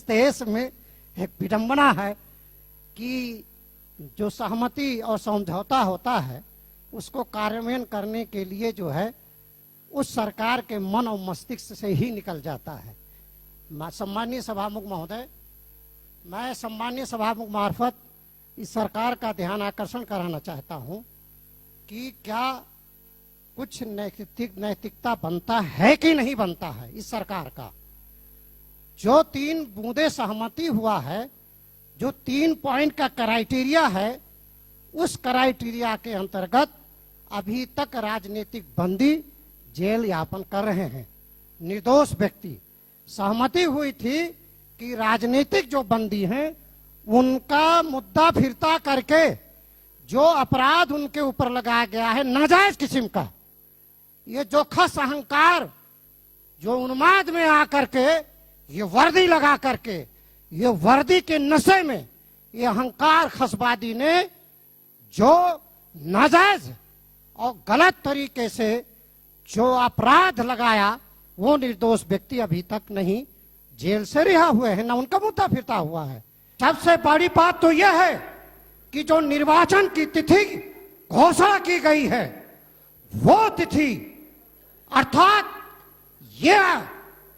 देश में एक विडंबना है कि जो सहमति और समझौता होता है उसको कार्यान्वयन करने के लिए जो है उस सरकार के मन और मस्तिष्क से ही निकल जाता है। सम्मानीय सभामुख महोदय, मैं सम्मानीय सभामुख मार्फत इस सरकार का ध्यान आकर्षण कराना चाहता हूं कि क्या कुछ नैतिकता बनता है कि नहीं बनता है इस सरकार का। जो 3 बूंदे सहमति हुआ है, जो 3 पॉइंट का क्राइटेरिया है, उस क्राइटेरिया के अंतर्गत अभी तक राजनीतिक बंदी जेल यापन कर रहे हैं निर्दोष व्यक्ति। सहमति हुई थी कि राजनीतिक जो बंदी हैं उनका मुद्दा फिरता करके जो अपराध उनके ऊपर लगाया गया है नाजायज किस्म का, ये जो खस अहंकार जो उन्माद में आकर के ये वर्दी लगा करके ये वर्दी के नशे में ये अहंकार खसबादी ने जो नाजायज और गलत तरीके से जो अपराध लगाया वो निर्दोष व्यक्ति अभी तक नहीं जेल से रिहा हुए हैं, ना उनका मुद्दा फिरता हुआ है। सबसे बड़ी बात तो यह है कि जो निर्वाचन की तिथि घोषणा की गई है वो तिथि अर्थात यह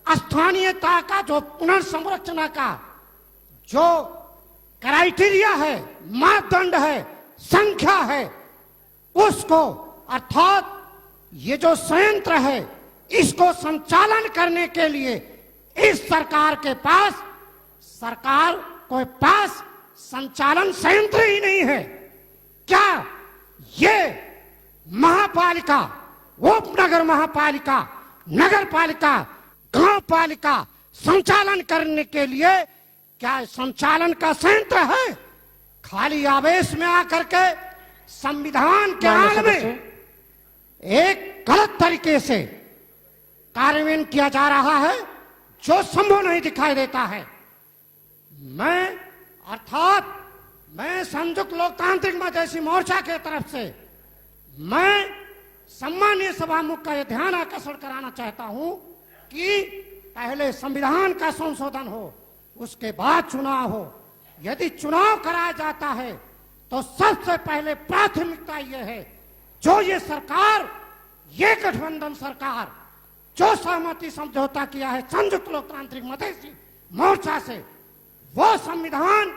स्थानीयता का जो पुनर्संरचना का जो क्राइटेरिया है, मापदंड है, संख्या है, उसको अर्थात ये जो संयंत्र है इसको संचालन करने के लिए इस सरकार के पास संचालन संयंत्र ही नहीं है। क्या ये महापालिका, उपनगर महापालिका, नगर पालिका, गांव पालिका संचालन करने के लिए क्या संचालन का संयंत्र है? खाली आवेश में आकर के संविधान के आड़ में एक गलत तरीके से कार्यान्वयन किया जा रहा है जो संभव नहीं दिखाई देता है। मैं संयुक्त लोकतांत्रिक मजलिसी मोर्चा के तरफ से मैं सम्मानीय सभामुख का यह ध्यान आकर्षण कराना चाहता हूं कि पहले संविधान का संशोधन हो, उसके बाद चुनाव हो। यदि चुनाव कराया जाता है तो सबसे पहले प्राथमिकता यह है जो ये सरकार, ये गठबंधन सरकार जो सहमति समझौता किया है संयुक्त लोकतांत्रिक मजलिसी मोर्चा से, वो संविधान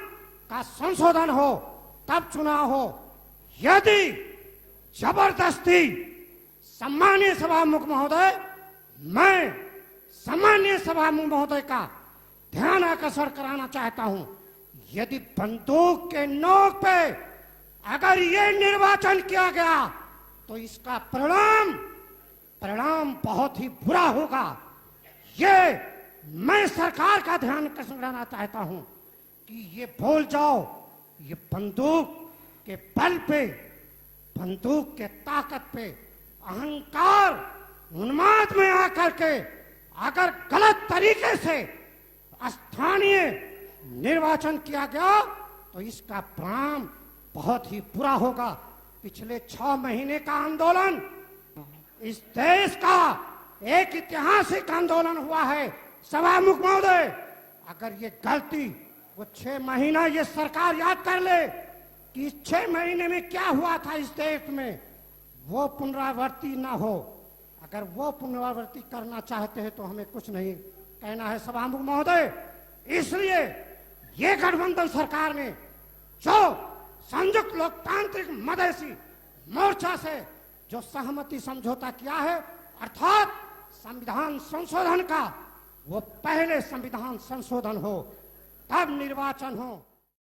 का संशोधन हो तब चुनाव हो। यदि जबरदस्ती सम्मानीय सभामुख महोदय, मैं सम्मानीय सभामुख महोदय का ध्यान आकर्षण कराना चाहता हूं, यदि बंदूक के नोक पे अगर ये निर्वाचन किया गया तो इसका परिणाम बहुत ही बुरा होगा। ये मैं सरकार का ध्यान आकर्षण कराना चाहता हूं कि ये भूल जाओ, ये बंदूक के बल पे, बंदूक के ताकत पे, अहंकार उन्माद में आकर के अगर गलत तरीके से स्थानीय निर्वाचन किया गया तो इसका परिणाम बहुत ही बुरा होगा। पिछले 6 महीने का आंदोलन इस देश का एक ऐतिहासिक आंदोलन हुआ है। सभामुख महोदय, अगर ये गलती वो 6 महीना ये सरकार याद कर ले कि इस 6 महीने में क्या हुआ था इस देश में, वो पुनरावृत्ति ना हो। अगर वो पुनरावृत्ति करना चाहते हैं तो हमें कुछ नहीं कहना है सभामुख महोदय। इसलिए ये गठबंधन सरकार ने जो संयुक्त लोकतांत्रिक मजलिसी मोर्चा से जो सहमति समझौता किया है अर्थात संविधान संशोधन का, वो पहले संविधान संशोधन हो तब निर्वाचन हो।